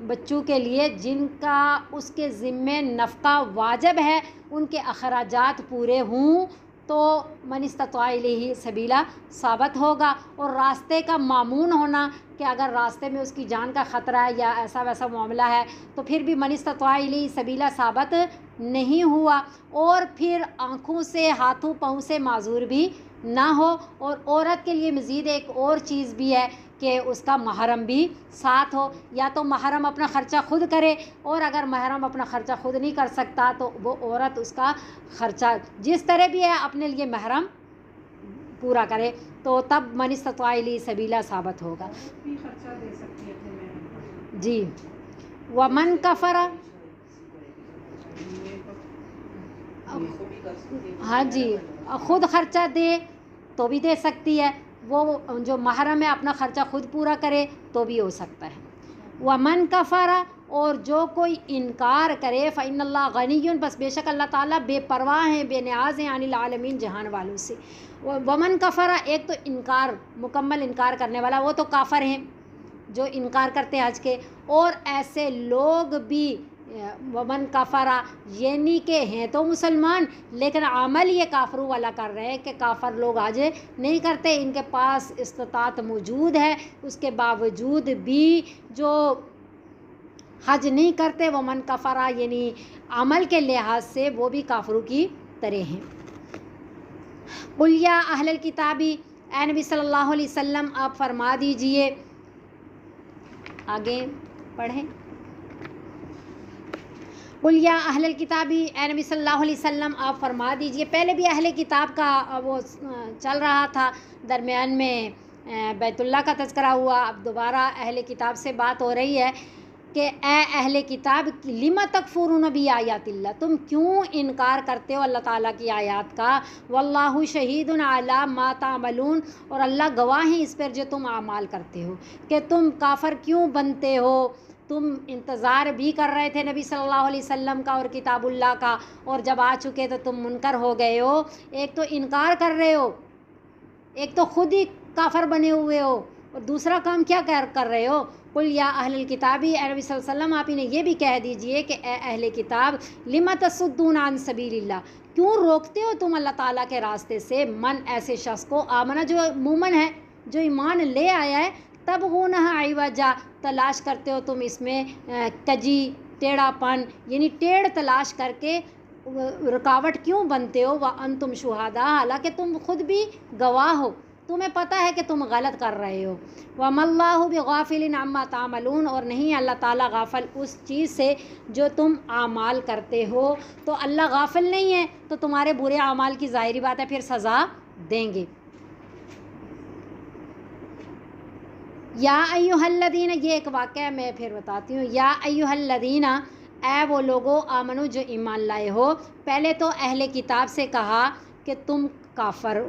بچوں کے لیے جن کا اس کے ذمے نفقہ واجب ہے ان کے اخراجات پورے ہوں تو من استطاع الیہ سبیلا ثابت ہوگا. اور راستے کا مامون ہونا کہ اگر راستے میں اس کی جان کا خطرہ ہے یا ایسا ویسا معاملہ ہے تو پھر بھی من استطاع الیہ سبیلا ثابت نہیں ہوا. اور پھر آنکھوں سے ہاتھوں پاؤں سے معذور بھی نہ ہو. اور عورت کے لیے مزید ایک اور چیز بھی ہے کہ اس کا محرم بھی ساتھ ہو. یا تو محرم اپنا خرچہ خود کرے، اور اگر محرم اپنا خرچہ خود نہیں کر سکتا تو وہ عورت اس کا خرچہ جس طرح بھی ہے اپنے لیے محرم پورا کرے، تو تب من استطاع الیہ سبیلا ثابت ہوگا. جی. ومن کفر، ہاں جی خود خرچہ دے تو بھی دے سکتی ہے، وہ جو محرم ہے اپنا خرچہ خود پورا کرے تو بھی ہو سکتا ہے. ومن کفر، اور جو کوئی انکار کرے، فإن اللہ غنی، بس بے شک اللہ تعالیٰ بے پرواہ ہیں، بے نیاز ہیں، عن العالمین جہان والوں سے. ومن کفر، ایک تو انکار مکمل انکار کرنے والا، وہ تو کافر ہیں جو انکار کرتے ہیں حج کے. اور ایسے لوگ بھی ومن کفرا یعنی کہ ہیں تو مسلمان لیکن عمل یہ کافروں والا کر رہے ہیں کہ کافر لوگ حج نہیں کرتے، ان کے پاس استطاعت موجود ہے اس کے باوجود بھی جو حج نہیں کرتے. ومن کفرا یعنی عمل کے لحاظ سے وہ بھی کافروں کی طرح ہیں. قل یا اہل الکتابی، اے نبی صلی اللہ علیہ وسلم آپ فرما دیجئے، آگے پڑھیں. قل یا اہل الکتابی، اے نبی صلی اللہ علیہ وسلم آپ فرما دیجئے. پہلے بھی اہل کتاب کا وہ چل رہا تھا، درمیان میں بیت اللہ کا تذکرہ ہوا، اب دوبارہ اہل کتاب سے بات ہو رہی ہے کہ اے اہل کتاب لم تکفرون بآیات اللہ، تم کیوں انکار کرتے ہو اللہ تعالیٰ کی آیات کا، واللہ شہید علی ما تعملون، اور اللہ گواہ ہے اس پر جو تم اعمال کرتے ہو، کہ تم کافر کیوں بنتے ہو. تم انتظار بھی کر رہے تھے نبی صلی اللہ علیہ وسلم کا اور کتاب اللہ کا، اور جب آ چکے تو تم منکر ہو گئے ہو. ایک تو انکار کر رہے ہو، ایک تو خود ہی کافر بنے ہوئے ہو، اور دوسرا کام کیا کر رہے ہو. قل یا اہل الکتابی، اے نبی صلی اللہ علیہ وسلم آپ انہیں یہ بھی کہہ دیجئے کہ اے اہل کتاب لم تصدون عن سبیل اللہ، کیوں روکتے ہو تم اللہ تعالیٰ کے راستے سے، من ایسے شخص کو آمنہ جو مومن ہے، جو ایمان لے آیا ہے، تبغونہ عوجا، تلاش کرتے ہو تم اس میں کجی، ٹیڑھا پن، یعنی ٹیڑھ تلاش کر کے رکاوٹ کیوں بنتے ہو، وانتم شہداء، حالانکہ تم خود بھی گواہ ہو، تمہیں پتہ ہے کہ تم غلط کر رہے ہو. وَمَا اللَّهُ بِغَافِلٍ عَمَّا تَعْمَلُونَ، اور نہیں اللہ تعالیٰ غافل اس چیز سے جو تم اعمال کرتے ہو. تو اللہ غافل نہیں ہے تو تمہارے برے اعمال کی ظاہری بات ہے پھر سزا دیں گے. یا ایھا الذین، یہ ایک واقعہ میں پھر بتاتی ہوں. یا ایھا الذین، اے وہ لوگوں، آمنو جو ایمان لائے ہو. پہلے تو اہل کتاب سے کہا کہ تم کافر،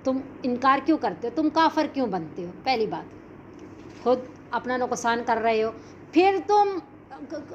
تم انکار کیوں کرتے ہو، تم کافر کیوں بنتے ہو، پہلی بات خود اپنا نقصان کر رہے ہو. پھر تم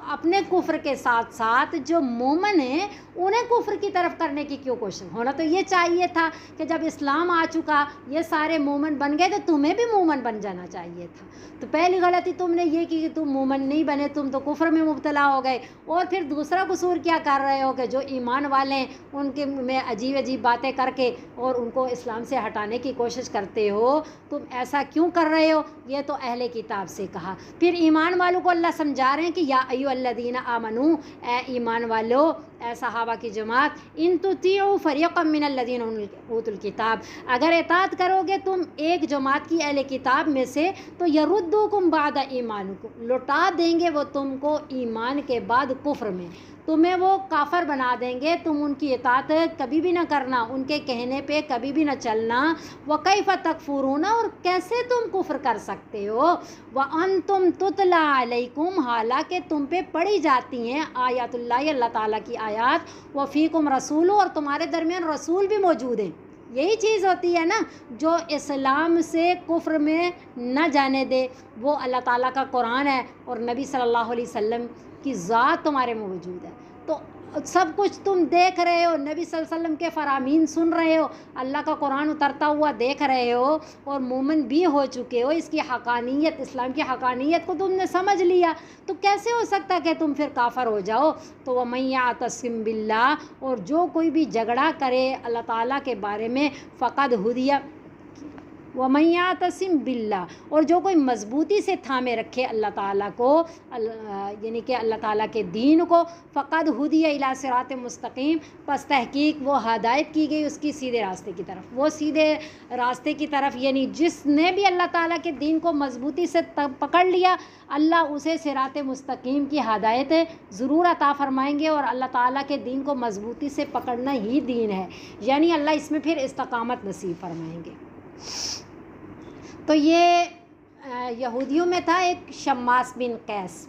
اپنے کفر کے ساتھ ساتھ جو مومن ہیں انہیں کفر کی طرف کرنے کی کیوں کوشش. ہونا تو یہ چاہیے تھا کہ جب اسلام آ چکا، یہ سارے مومن بن گئے، تو تمہیں بھی مومن بن جانا چاہیے تھا. تو پہلی غلطی تم نے یہ کی کہ تم مومن نہیں بنے، تم تو کفر میں مبتلا ہو گئے. اور پھر دوسرا قصور کیا کر رہے ہو کہ جو ایمان والے ہیں ان کے میں عجیب عجیب باتیں کر کے اور ان کو اسلام سے ہٹانے کی کوشش کرتے ہو. تم ایسا کیوں کر رہے ہو، یہ تو اہل کتاب سے کہا. پھر ایمان والوں کو اللہ سمجھا رہے ہیں کہ یا ایھا الذین آمنو، اے ایمان والو، اے صحابہ کی جماعت، ان تطیعوا فریقا من الذین اوتوا الکتاب، اگر اطاعت کرو گے تم ایک جماعت کی اہل کتاب میں سے، تو یردوکم بعد ایمانکم، لوٹا دیں گے وہ تم کو ایمان کے بعد کفر میں، تمہیں وہ کافر بنا دیں گے. تم ان کی اطاعت کبھی بھی نہ کرنا، ان کے کہنے پہ کبھی بھی نہ چلنا. وَكَيْفَ تَكْفُرُونَ، اور کیسے تم کفر کر سکتے ہو. وَأَنْتُمْ تُتْلَى عَلَيْكُمْ، حالانکہ تم پہ پڑھی جاتی ہیں آیات اللہ، اللہ تعالیٰ کی آیات. وَفِيكُمْ رَسُولُ، اور تمہارے درمیان رسول بھی موجود ہیں. یہی چیز ہوتی ہے نا جو اسلام سے کفر میں نہ جانے دے، وہ اللہ تعالیٰ کا قرآن ہے اور نبی صلی اللہ علیہ وسلم کی ذات تمہارے میں موجود ہے. تو سب کچھ تم دیکھ رہے ہو، نبی صلی اللہ علیہ وسلم کے فرامین سن رہے ہو، اللہ کا قرآن اترتا ہوا دیکھ رہے ہو، اور مومن بھی ہو چکے ہو. اس کی حقانیت، اسلام کی حقانیت کو تم نے سمجھ لیا، تو کیسے ہو سکتا کہ تم پھر کافر ہو جاؤ. تو وَمَن یعتصم باللہ، اور جو کوئی بھی جھگڑا کرے اللہ تعالیٰ کے بارے میں، فقد ہدی، وَمَن یعتصم باللہ، اور جو کوئی مضبوطی سے تھامے رکھے اللہ تعالیٰ کو، یعنی کہ اللہ تعالیٰ کے دین کو، فقد ہدی الی صراط مستقیم، پس تحقیق وہ ہدایت کی گئی اس کی سیدھے راستے کی طرف. وہ سیدھے راستے کی طرف، یعنی جس نے بھی اللہ تعالیٰ کے دین کو مضبوطی سے پکڑ لیا، اللہ اسے صراط مستقیم کی ہدایت ضرور عطا فرمائیں گے. اور اللہ تعالیٰ کے دین کو مضبوطی سے پکڑنا ہی دین ہے، یعنی اللہ اس میں پھر استقامت نصیب فرمائیں گے. تو یہ یہودیوں میں تھا ایک شماس بن قیس.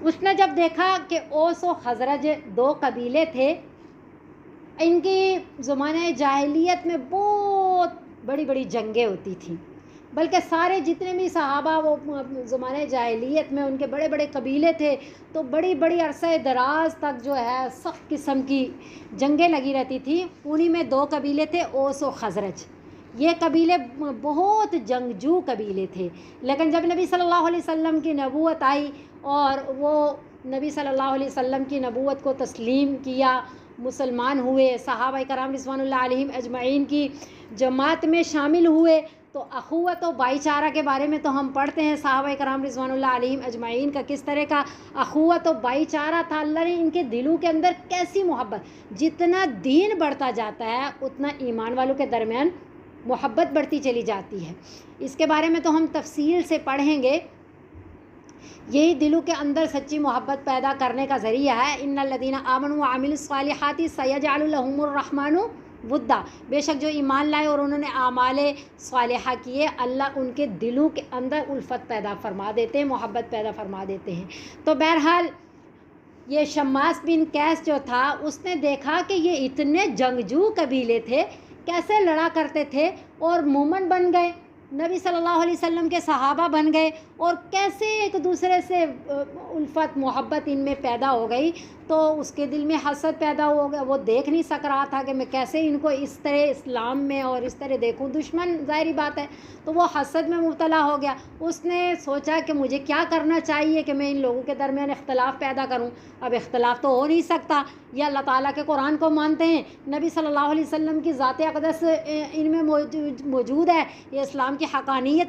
اس نے جب دیکھا کہ اوس و خزرج دو قبیلے تھے، ان کی زمانہ جاہلیت میں بہت بڑی بڑی جنگیں ہوتی تھیں، بلکہ سارے جتنے بھی صحابہ وہ زمانہ جاہلیت میں ان کے بڑے بڑے قبیلے تھے، تو بڑی بڑی عرصہ دراز تک جو ہے سخت قسم کی جنگیں لگی رہتی تھیں. انہی میں دو قبیلے تھے، اوس و خزرج. یہ قبیلے بہت جنگجو قبیلے تھے. لیکن جب نبی صلی اللہ علیہ وسلم کی نبوت آئی اور وہ نبی صلی اللہ علیہ وسلم کی نبوت کو تسلیم کیا، مسلمان ہوئے، صحابہ کرام رضوان اللہ علیہم اجمعین کی جماعت میں شامل ہوئے، تو اخوت و بھائی چارہ کے بارے میں تو ہم پڑھتے ہیں صحابہ کرام رضوان اللہ علیہم اجمعین کا کس طرح کا اخوت و بھائی چارہ تھا. اللہ نے ان کے دلوں کے اندر کیسی محبت، جتنا دین بڑھتا جاتا ہے اتنا ایمان والوں کے درمیان محبت بڑھتی چلی جاتی ہے. اس کے بارے میں تو ہم تفصیل سے پڑھیں گے. یہی دلوں کے اندر سچی محبت پیدا کرنے کا ذریعہ ہے. ان الذین آمنوا وعملوا الصالحات سیجعل لهم الرحمن ودا، بے شک جو ایمان لائے اور انہوں نے اعمال صالحہ کیے، اللہ ان کے دلوں کے اندر الفت پیدا فرما دیتے ہیں، محبت پیدا فرما دیتے ہیں۔ تو بہرحال یہ شماس بن قیس جو تھا، اس نے دیکھا کہ یہ اتنے جنگجو قبیلے تھے، کیسے لڑا کرتے تھے اور مومن بن گئے، نبی صلی اللہ علیہ وسلم کے صحابہ بن گئے، اور کیسے ایک دوسرے سے الفت محبت ان میں پیدا ہو گئی۔ تو اس کے دل میں حسد پیدا ہو گیا، وہ دیکھ نہیں سک رہا تھا کہ میں کیسے ان کو اس طرح اسلام میں اور اس طرح دیکھوں، دشمن ظاہری بات ہے، تو وہ حسد میں مبتلا ہو گیا۔ اس نے سوچا کہ مجھے کیا کرنا چاہیے کہ میں ان لوگوں کے درمیان اختلاف پیدا کروں۔ اب اختلاف تو ہو نہیں سکتا، یہ اللہ تعالیٰ کے قرآن کو مانتے ہیں، نبی صلی اللہ علیہ وسلم کی ذات اقدس ان میں موجود ہے، یہ اسلام کی حقانیت